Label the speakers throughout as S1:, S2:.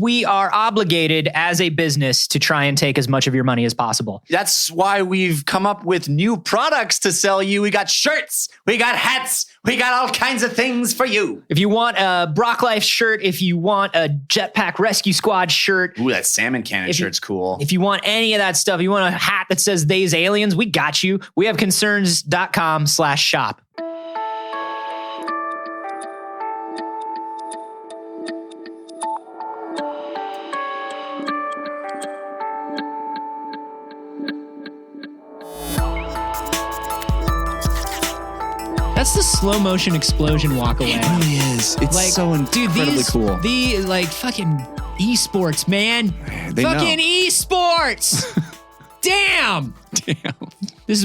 S1: We are obligated as a business to try and take as much of your money as possible.
S2: That's why we've come up with new products to sell you. We got shirts, we got hats, we got all kinds of things for you.
S1: If you want a Brock Life shirt, if you want a Jetpack Rescue Squad shirt.
S2: Ooh, that salmon cannon shirt's cool.
S1: If you want any of that stuff, you want a hat that says "They's Aliens," we got you. We have concerns.com/shop. That's the slow motion explosion walk away.
S2: It really is. It's
S1: like,
S2: so incredibly cool.
S1: The like fucking esports, man.
S2: They
S1: fucking
S2: know.
S1: Esports. Damn.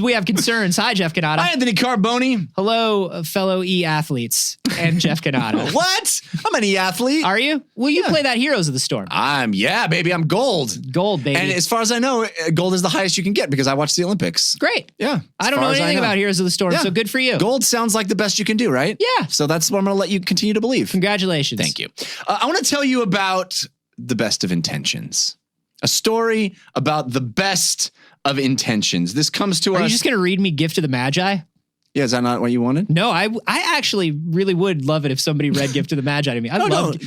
S1: We have concerns. Hi, Jeff Canada.
S2: Hi, Anthony Carboni.
S1: Hello, fellow E-athletes and Jeff Canada.
S2: What? I'm an E-athlete.
S1: Are you? Well, you play that Heroes of the Storm.
S2: Baby. I'm gold.
S1: Gold, baby.
S2: And as far as I know, gold is the highest you can get because I watched the Olympics.
S1: Great.
S2: Yeah.
S1: I don't know anything about Heroes of the Storm, so good for you.
S2: Gold sounds like the best you can do, right?
S1: Yeah.
S2: So that's what I'm going to let you continue to believe.
S1: Congratulations.
S2: Thank you. I want to tell you about the best of intentions. A story about the best of intentions. This comes to us.
S1: Are you just going to read me Gift of the Magi?
S2: Yeah, is that not what you wanted?
S1: No, I actually really would love it if somebody read Gift of the Magi to me. I love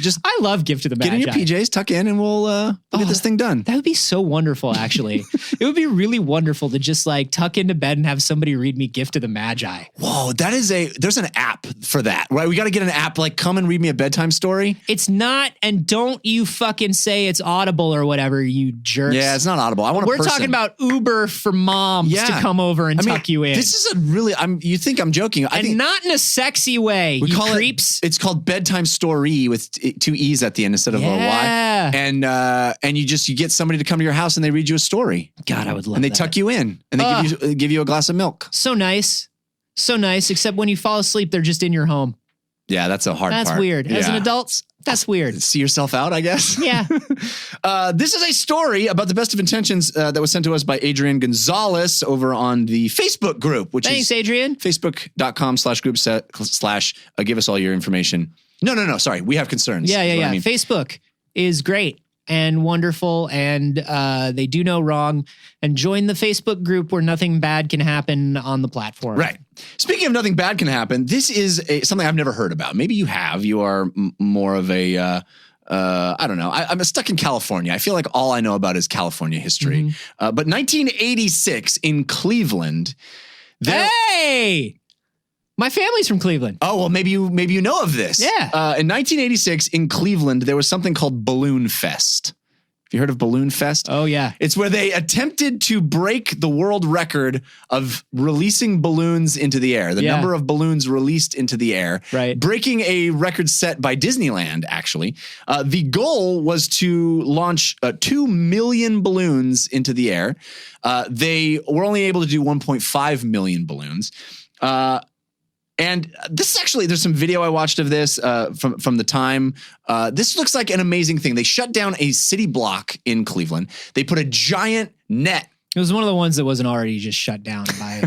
S1: Gift of the Magi.
S2: Get in your PJs, tuck in, and we'll get this thing done.
S1: That would be so wonderful, actually. It would be really wonderful to just like tuck into bed and have somebody read me Gift of the Magi.
S2: Whoa, there's an app for that, right? We got to get an app like come and read me a bedtime story.
S1: It's not, and don't you fucking say it's Audible or whatever, you jerks.
S2: Yeah, it's not Audible.
S1: We're talking about Uber for moms to come over and tuck you in.
S2: This is a really, you think I'm joking. I think
S1: not in a sexy way, you creeps.
S2: It's called Bedtime Story with 2 E's at the end instead of a Y. And you get somebody to come to your house and they read you a story.
S1: God, I would love that.
S2: And they tuck you in and they give you a glass of milk.
S1: So nice. So nice, except when you fall asleep, they're just in your home.
S2: Yeah, that's a hard part.
S1: That's weird. As an adult, that's weird.
S2: See yourself out, I guess.
S1: Yeah.
S2: This is a story about the best of intentions that was sent to us by Adrian Gonzalez over on the Facebook group, which
S1: is Adrian.
S2: Facebook.com/group/give us all your information. No. Sorry. We have concerns.
S1: Yeah. I mean. Facebook is great and wonderful, and they do no wrong. And join the Facebook group where nothing bad can happen on the platform.
S2: Right. Speaking of nothing bad can happen, this is something I've never heard about. Maybe you have. You are more of a, I don't know. I'm stuck in California. I feel like all I know about is California history. Mm-hmm. But 1986 in Cleveland.
S1: Hey! My family's from Cleveland.
S2: Oh, well, maybe you know of this.
S1: Yeah.
S2: In 1986 in Cleveland, there was something called Balloonfest. Have you heard of Balloonfest?
S1: Oh, yeah.
S2: It's where they attempted to break the world record of releasing balloons into the air, the number of balloons released into the air,
S1: right?
S2: Breaking a record set by Disneyland, actually. The goal was to launch 2 million balloons into the air. They were only able to do 1.5 million balloons. And this is actually, there's some video I watched of this from the time. This looks like an amazing thing. They shut down a city block in Cleveland. They put a giant net.
S1: It was one of the ones that wasn't already just shut down by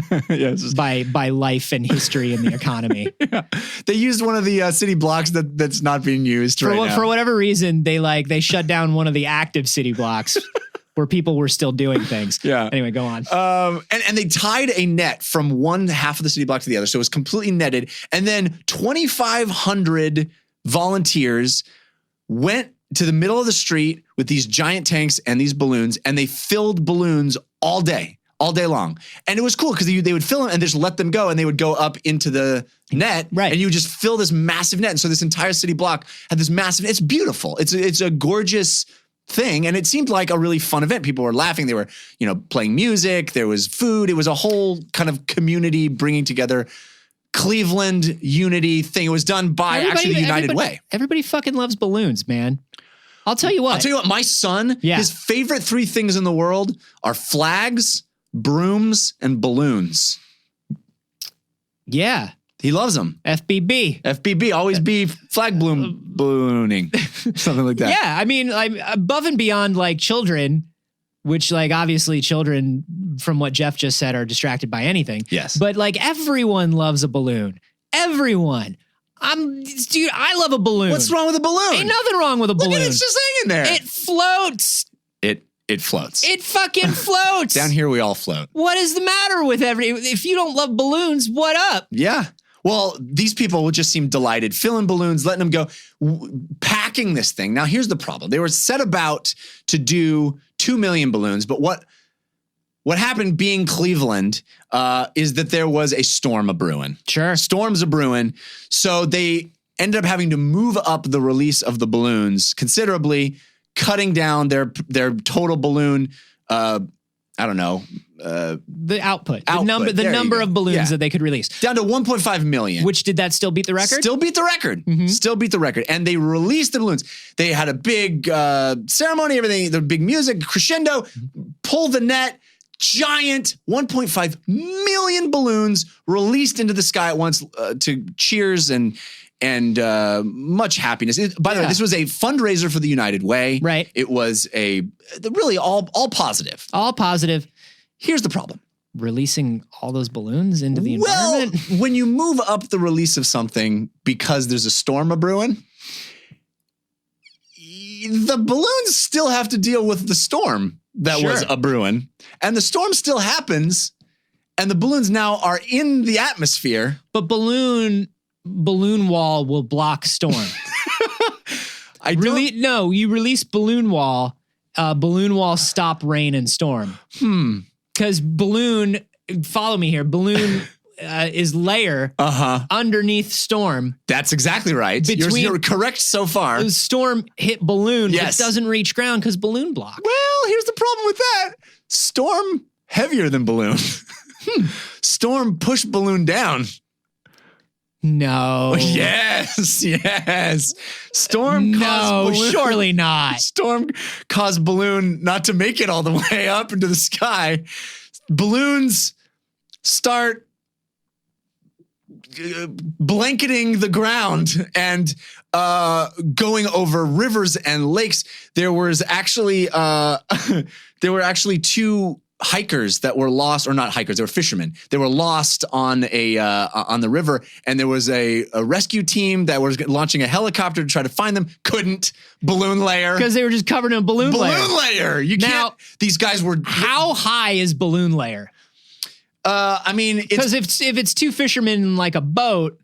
S1: by life and history and the economy.
S2: Yeah. They used one of the city blocks that's not being used
S1: for whatever reason. They shut down one of the active city blocks. Where people were still doing things.
S2: Yeah.
S1: Anyway, go on.
S2: And they tied a net from one half of the city block to the other. So it was completely netted. And then 2,500 volunteers went to the middle of the street with these giant tanks and these balloons, and they filled balloons all day long. And it was cool because they would fill them and just let them go, and they would go up into the net.
S1: Right.
S2: And you would just fill this massive net. And so this entire city block had this massive, it's beautiful. It's a gorgeous thing, and it seemed like a really fun event. People were laughing. They were, playing music. There was food. It was a whole kind of community bringing together Cleveland unity thing. It was done by the United Way.
S1: Everybody fucking loves balloons, man. I'll tell you what.
S2: My son, his favorite 3 things in the world are flags, brooms, and balloons.
S1: Yeah.
S2: He loves them. FBB, always be flag ballooning, something like that.
S1: Yeah, I mean, above and beyond like children, which like obviously children, from what Jeff just said, are distracted by anything.
S2: Yes.
S1: But like everyone loves a balloon. Everyone. Dude, I love a balloon.
S2: What's wrong with a balloon?
S1: Ain't nothing wrong with a balloon.
S2: Look at it, it's just hanging there.
S1: It floats.
S2: It floats.
S1: It fucking floats.
S2: Down here, we all float.
S1: What is the matter with if you don't love balloons, what up?
S2: Yeah. Well, these people would just seem delighted, filling balloons, letting them go, packing this thing. Now, here's the problem. They were set about to do 2 million balloons, but what happened being Cleveland is that there was a storm a-brewing.
S1: Sure.
S2: Storms a-brewing. So they ended up having to move up the release of the balloons considerably, cutting down their total balloon, the
S1: output. The number of balloons that they could release.
S2: Down to 1.5 million.
S1: Which, did that still beat the record?
S2: Still beat the record.
S1: Mm-hmm.
S2: Still beat the record. And they released the balloons. They had a big ceremony, everything, the big music, crescendo, pull the net, giant 1.5 million balloons released into the sky at once to cheers and much happiness. By the way, this was a fundraiser for the United Way.
S1: Right.
S2: It was really all positive.
S1: All positive.
S2: Here's the problem.
S1: Releasing all those balloons into the environment?
S2: Well, when you move up the release of something because there's a storm a-brewing, the balloons still have to deal with the storm that was a-brewing. And the storm still happens, and the balloons now are in the atmosphere.
S1: But balloon wall will block storm. You release balloon wall stop rain and storm. Because follow me here, balloon is layer underneath storm.
S2: That's exactly right. You're correct so far.
S1: The storm hit balloon,
S2: yes,
S1: but doesn't reach ground because balloon block.
S2: Well, here's the problem with that. Storm heavier than balloon. Storm push balloon down.
S1: No.
S2: Yes. Storm caused balloon.
S1: Surely not.
S2: Storm caused balloon not to make it all the way up into the sky. Balloons start blanketing the ground and going over rivers and lakes. There were actually two hikers that were lost, or not hikers, they were fishermen. They were lost on the river, and there was a rescue team that was launching a helicopter to try to find them. Couldn't. Balloon layer.
S1: Because they were just covered in a balloon layer.
S2: Balloon layer. You can't. These guys were.
S1: How high is balloon layer?
S2: I mean,
S1: because if it's two fishermen in like a boat,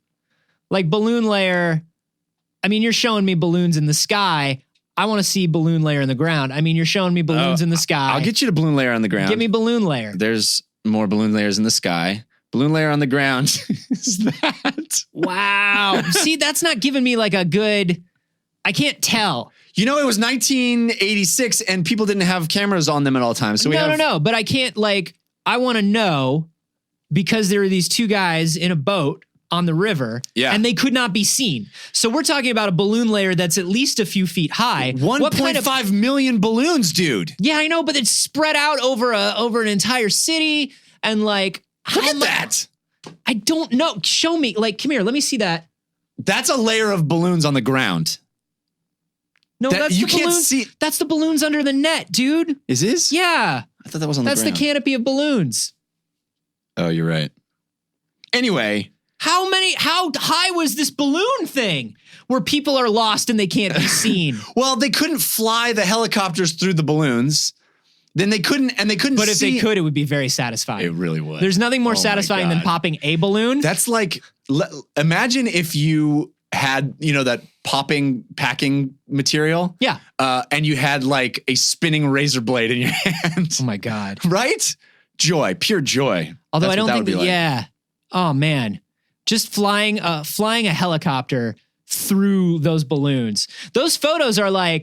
S1: like balloon layer, I mean, you're showing me balloons in the sky. I want to see balloon layer in the ground. I mean, you're showing me balloons in the sky.
S2: I'll get you to balloon layer on the ground.
S1: Give me balloon layer.
S2: There's more balloon layers in the sky. Balloon layer on the ground is that.
S1: Wow. See, that's not giving me like a good, I can't tell.
S2: You know, it was 1986 and people didn't have cameras on them at all times. So
S1: No. But I can't I want to know, because there were these two guys in a boat on the river, and they could not be seen. So we're talking about a balloon layer that's at least a few feet high.
S2: 1.5 million balloons, dude.
S1: Yeah, I know, but it's spread out over an entire city, and
S2: look at that.
S1: I don't know. Show me. Come here. Let me see that.
S2: That's a layer of balloons on the ground.
S1: No, that's you can't see. That's the balloons under the net, dude.
S2: Is this?
S1: Yeah.
S2: I thought that was on the ground.
S1: That's the canopy of balloons.
S2: Oh, you're right. Anyway.
S1: How high was this balloon thing where people are lost and they can't be seen?
S2: Well, they couldn't fly the helicopters through the balloons. Then they couldn't
S1: But if they could, it would be very satisfying.
S2: It really would.
S1: There's nothing more satisfying than popping a balloon.
S2: That's imagine if you had, that packing material.
S1: Yeah.
S2: And you had a spinning razor blade in your hand.
S1: Oh my God.
S2: Right? Joy, pure joy.
S1: Although I don't think that, yeah. Oh man. Just flying a helicopter through those balloons. Those photos are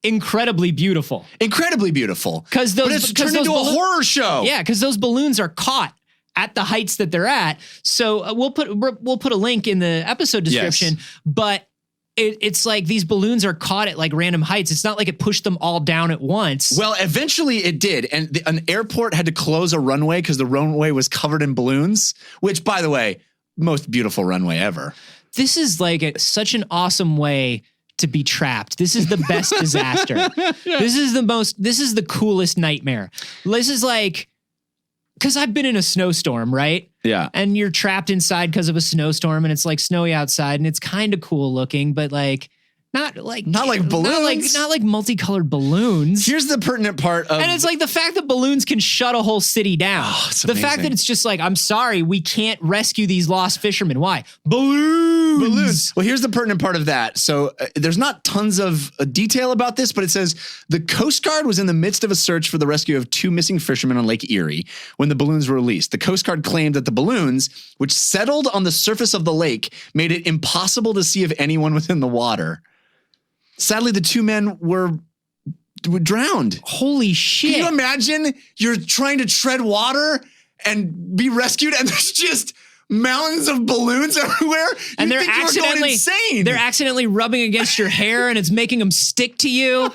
S1: incredibly beautiful.
S2: Incredibly beautiful.
S1: But it's
S2: turned into a horror show.
S1: Yeah, because those balloons are caught at the heights that they're at. So we'll put a link in the episode description. Yes. But it's like these balloons are caught at random heights. It's not like it pushed them all down at once.
S2: Well, eventually it did. And an airport had to close a runway because the runway was covered in balloons, which, by the way, most beautiful runway ever.
S1: This is such an awesome way to be trapped. This is the best disaster. This is the coolest nightmare. This is because I've been in a snowstorm, right?
S2: Yeah.
S1: And you're trapped inside because of a snowstorm and it's like snowy outside and it's kind of cool looking, but like not like
S2: balloons.
S1: Not like multicolored balloons.
S2: Here's the pertinent part of...
S1: And it's like the fact that balloons can shut a whole city down.
S2: It's
S1: the
S2: amazing.
S1: fact that it's just like, I'm sorry, we can't rescue these lost fishermen. Why? Balloons.
S2: Well, here's the pertinent part of that. So there's not tons of detail about this, but it says the Coast Guard was in the midst of a search for the rescue of 2 missing fishermen on Lake Erie when the balloons were released. The Coast Guard claimed that the balloons, which settled on the surface of the lake, made it impossible to see if anyone was in the water. Sadly, the 2 men were drowned.
S1: Holy shit.
S2: Can you imagine you're trying to tread water and be rescued and there's just mountains of balloons everywhere?
S1: And they're accidentally rubbing against your hair and it's making them stick to you.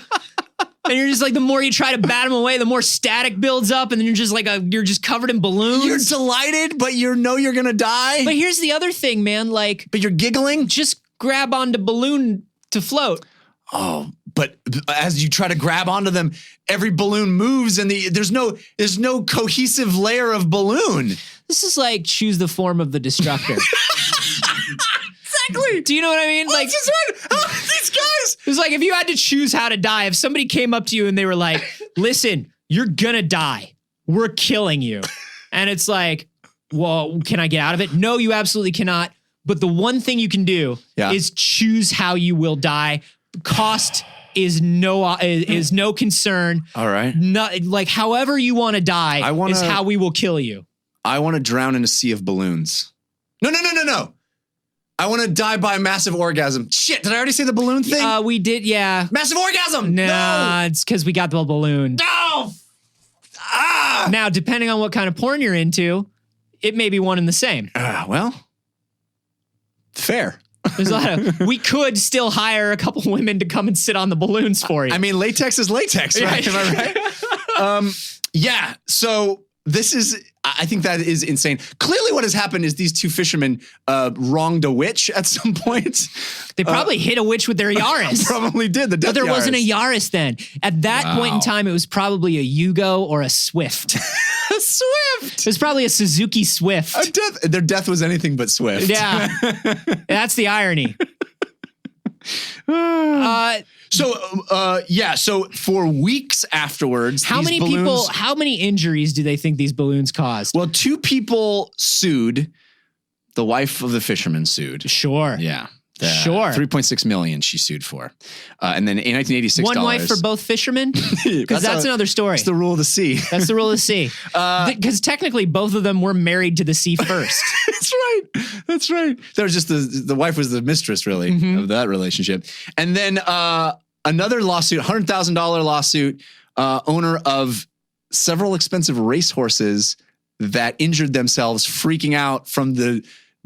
S1: And you're just like, the more you try to bat them away, the more static builds up and then you're just like, you're just covered in balloons.
S2: You're delighted, but you're going to die.
S1: But here's the other thing, man. Like,
S2: but you're giggling.
S1: Just grab onto balloon to float.
S2: Oh, but as you try to grab onto them, every balloon moves and there's no cohesive layer of balloon.
S1: This is like choose the form of the destructor.
S2: Exactly.
S1: Do you know what I mean?
S2: Well,
S1: like
S2: these guys.
S1: It was like if you had to choose how to die, if somebody came up to you and they were like, listen, you're gonna die. We're killing you. And it's like, well, can I get out of it? No, you absolutely cannot. But the one thing you can do is choose how you will die. Cost is no concern.
S2: All right.
S1: Not, like however you want to die is how we will kill you.
S2: I want to drown in a sea of balloons. No. I want to die by a massive orgasm. Shit, did I already say the balloon thing?
S1: We did, yeah.
S2: Massive orgasm.
S1: Nah, it's because we got the balloon.
S2: No.
S1: Now, depending on what kind of porn you're into, it may be one and the same.
S2: Well, fair.
S1: There's a lot of, we could still hire a couple women to come and sit on the balloons for you.
S2: I mean, latex is latex, right? Am I right? Yeah. So this is, I think that is insane. Clearly what has happened is these 2 fishermen wronged a witch at some point.
S1: They probably hit a witch with their Yaris.
S2: Probably did.
S1: But there wasn't a Yaris then. At that point in time, it was probably a Yugo or a Swift.
S2: A Swift.
S1: It was probably a Suzuki Swift.
S2: Their death was anything but swift.
S1: Yeah. That's the irony.
S2: So for weeks afterwards,
S1: how many injuries do they think these balloons caused?
S2: Well, 2 people sued. The wife of the fisherman sued.
S1: Sure.
S2: Yeah.
S1: Sure.
S2: 3.6 million she sued for. And then in 1986,
S1: one wife for both fishermen? Because that's another story.
S2: It's the rule of the sea.
S1: That's the rule of the sea. Because technically both of them were married to the sea first.
S2: That's right. There was just the wife was the mistress really of that relationship. And then another lawsuit, $100,000 lawsuit, owner of several expensive racehorses that injured themselves freaking out from the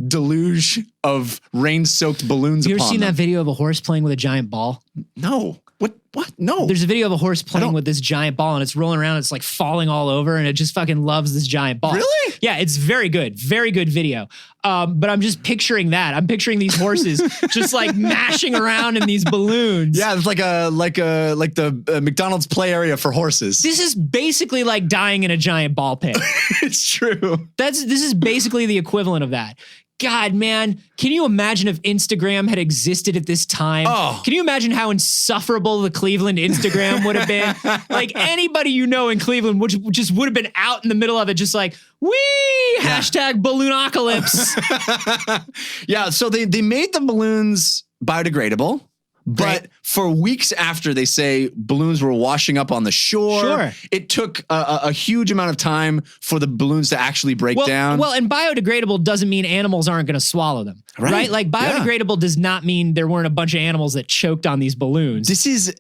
S2: deluge of rain-soaked balloons.
S1: You ever seen that video of a horse playing with a giant ball?
S2: No. What? No.
S1: There's a video of a horse playing with this giant ball and it's rolling around. It's like falling all over and it just fucking loves this giant ball.
S2: Really?
S1: Yeah, it's very good. Very good video. But I'm just picturing that. I'm picturing these horses just like mashing around in these balloons.
S2: Yeah, it's like the McDonald's play area for horses.
S1: This is basically like dying in a giant ball pit.
S2: It's true.
S1: This is basically the equivalent of that. God, man, can you imagine if Instagram had existed at this time?
S2: Oh.
S1: Can you imagine how insufferable the Cleveland Instagram would have been? Like anybody you know in Cleveland would have been out in the middle of it, just like, wee, hashtag balloonacalypse.
S2: Yeah, so they made the balloons biodegradable. But for weeks after, they say balloons were washing up on the shore.
S1: Sure.
S2: It took a huge amount of time for the balloons to actually break down.
S1: Well, and biodegradable doesn't mean animals aren't going to swallow them, right? Like biodegradable does not mean there weren't a bunch of animals that choked on these balloons.
S2: This is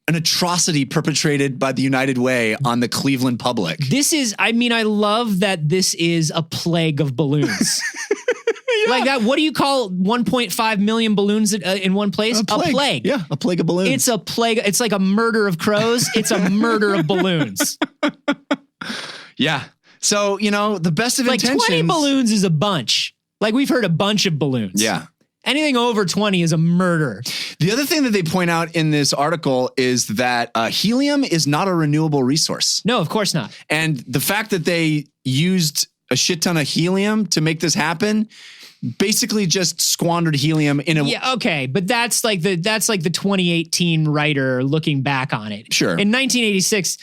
S2: an atrocity perpetrated by the United Way on the Cleveland public.
S1: I love that this is a plague of balloons. Like that, what do you call 1.5 million balloons in one place? A plague.
S2: Yeah, a plague of balloons.
S1: It's a plague. It's like a murder of crows. It's a murder of balloons.
S2: Yeah. So, the best of intentions.
S1: 20 balloons is a bunch. Like we've heard a bunch of balloons.
S2: Yeah.
S1: Anything over 20 is a murder.
S2: The other thing that they point out in this article is that helium is not a renewable resource.
S1: No, of course not.
S2: And the fact that they used a shit ton of helium to make this happen. Basically just squandered helium in a...
S1: Yeah, okay. But that's like the 2018 writer looking back on it.
S2: Sure.
S1: In 1986,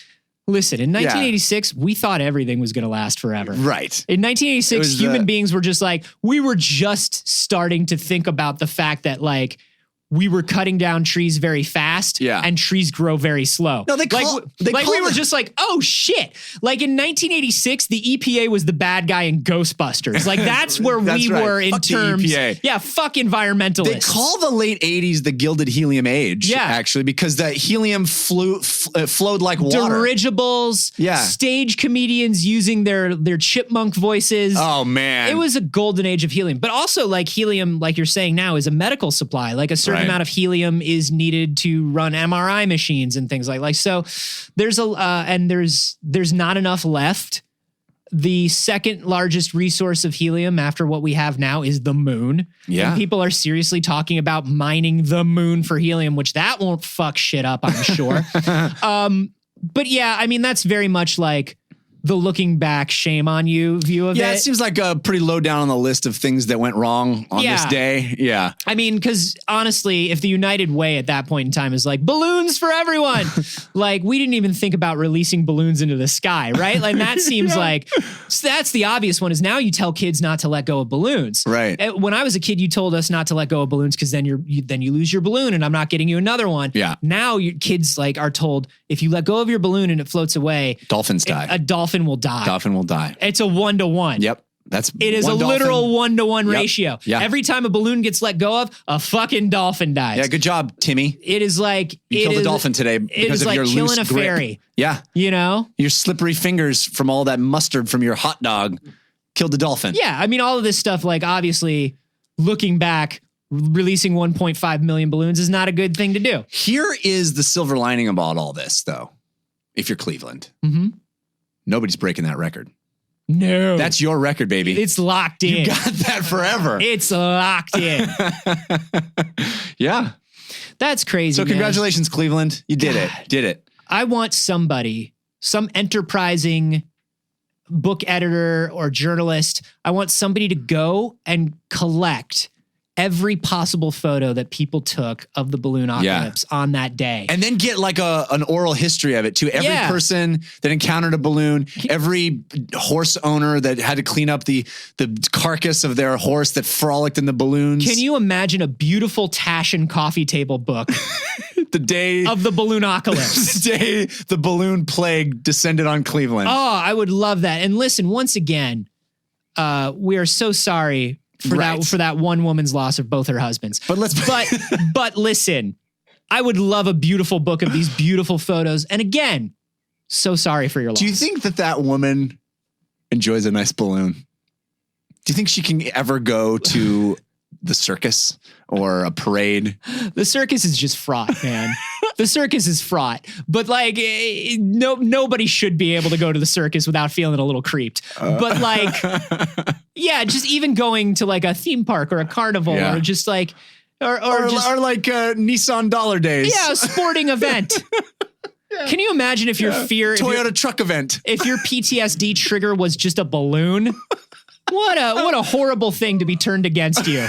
S1: listen, in 1986, we thought everything was going to last forever.
S2: Right.
S1: In 1986, human beings were just like, we were just starting to think about the fact that like, we were cutting down trees very fast and trees grow very slow.
S2: No,
S1: we were just like, oh shit. Like in 1986, the EPA was the bad guy in Ghostbusters. Like that's where we were in terms.
S2: EPA.
S1: Yeah, fuck environmentalists.
S2: They call the late 80s the Gilded Helium Age, actually, because the helium flowed like water.
S1: Dirigibles, stage comedians using their chipmunk voices.
S2: Oh man.
S1: It was a golden age of helium. But also like helium, like you're saying now, is a medical supply. Like a certain amount of helium is needed to run MRI machines and things like so there's there's not enough left. The second largest resource of helium after what we have now is the moon. Yeah. And people are seriously talking about mining the moon for helium, which that won't fuck shit up, I'm sure. But yeah, I mean, that's very much like the looking back, shame on you view of it.
S2: Yeah, it seems like a pretty low down on the list of things that went wrong on this day. Yeah.
S1: I mean, because honestly, if the United Way at that point in time is like, balloons for everyone, like we didn't even think about releasing balloons into the sky, right? Like that seems like, so that's the obvious one is now you tell kids not to let go of balloons.
S2: Right.
S1: When I was a kid, you told us not to let go of balloons because then you lose your balloon and I'm not getting you another one.
S2: Yeah.
S1: Now your kids like are told if you let go of your balloon and it floats away,
S2: dolphins die.
S1: A dolphin will die.
S2: Dolphin will die.
S1: It's a 1-to-1.
S2: Yep.
S1: It is a literal 1-to-1 ratio.
S2: Yeah.
S1: Every time a balloon gets let go of, a fucking dolphin dies.
S2: Yeah, good job, Timmy.
S1: It is like
S2: you killed a dolphin today because of your loose grip. It is like killing a fairy. Yeah.
S1: You know?
S2: Your slippery fingers from all that mustard from your hot dog killed a dolphin.
S1: Yeah, I mean all of this stuff like obviously looking back releasing 1.5 million balloons is not a good thing to do.
S2: Here is the silver lining about all this though. If you're Cleveland. Mm-hmm. Nobody's breaking that record.
S1: No.
S2: That's your record, baby.
S1: It's locked in.
S2: You got that forever.
S1: It's locked in.
S2: Yeah.
S1: That's crazy.
S2: So congratulations, Cleveland. You did it. Did it.
S1: I want somebody, some enterprising book editor or journalist, I want somebody to go and collect every possible photo that people took of the balloon apocalypse on that day.
S2: And then get like an oral history of it to every person that encountered a balloon, every horse owner that had to clean up the carcass of their horse that frolicked in the balloons.
S1: Can you imagine a beautiful Tash and coffee table book?
S2: The day
S1: of the balloonapocalypse.
S2: The day the balloon plague descended on Cleveland.
S1: Oh, I would love that. And listen, once again, we are so sorry for that one woman's loss of both her husbands. But listen, I would love a beautiful book of these beautiful photos. And again, so sorry for your loss.
S2: Do you think that woman enjoys a nice balloon? Do you think she can ever go to the circus or a parade?
S1: The circus is just fraught, man. The circus is fraught, but like nobody should be able to go to the circus without feeling a little creeped. But like, yeah, just even going to like a theme park or a carnival or just like, or
S2: like Nissan Dollar Days.
S1: Yeah, a sporting event. Can you imagine if your
S2: Toyota truck event?
S1: If your PTSD trigger was just a balloon? What a horrible thing to be turned against you.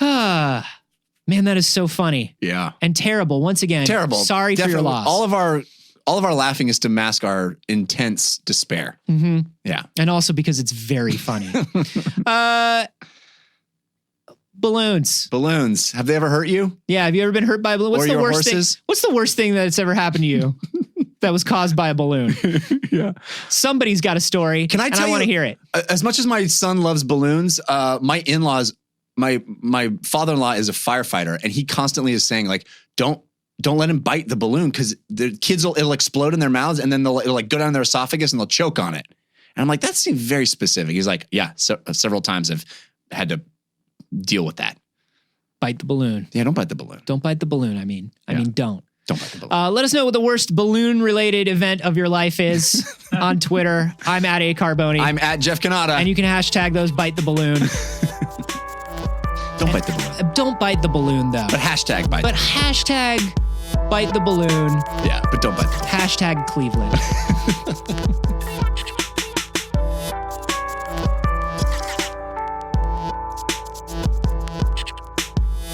S1: Man, that is so funny.
S2: Yeah.
S1: And terrible. Once again, terrible. Sorry for your loss.
S2: All of our laughing is to mask our intense despair.
S1: Mm-hmm.
S2: Yeah.
S1: And also because it's very funny. Balloons.
S2: Have they ever hurt you?
S1: Yeah. Have you ever been hurt by a balloon? What's the worst thing that's ever happened to you that was caused by a balloon?
S2: Yeah.
S1: Somebody's got a story.
S2: Can I tell you?
S1: I want to hear it.
S2: As much as my son loves balloons, my in-laws, my father-in-law is a firefighter, and he constantly is saying like, don't let him bite the balloon because the kids it'll explode in their mouths and then it'll like go down their esophagus and they'll choke on it. And I'm like, that seems very specific. He's like, yeah, several times I've had to deal with that.
S1: Bite the balloon.
S2: Yeah, don't bite the balloon.
S1: Don't bite the balloon. I mean, don't.
S2: Don't bite the balloon.
S1: Let us know what the worst balloon-related event of your life is on Twitter. I'm at A Carboni.
S2: I'm at Jeff Cannata.
S1: And you can hashtag those bite the balloon.
S2: Don't bite the balloon.
S1: Don't bite the balloon, though.
S2: But hashtag bite.
S1: But hashtag bite the balloon.
S2: Yeah, but don't bite the balloon.
S1: Hashtag Cleveland.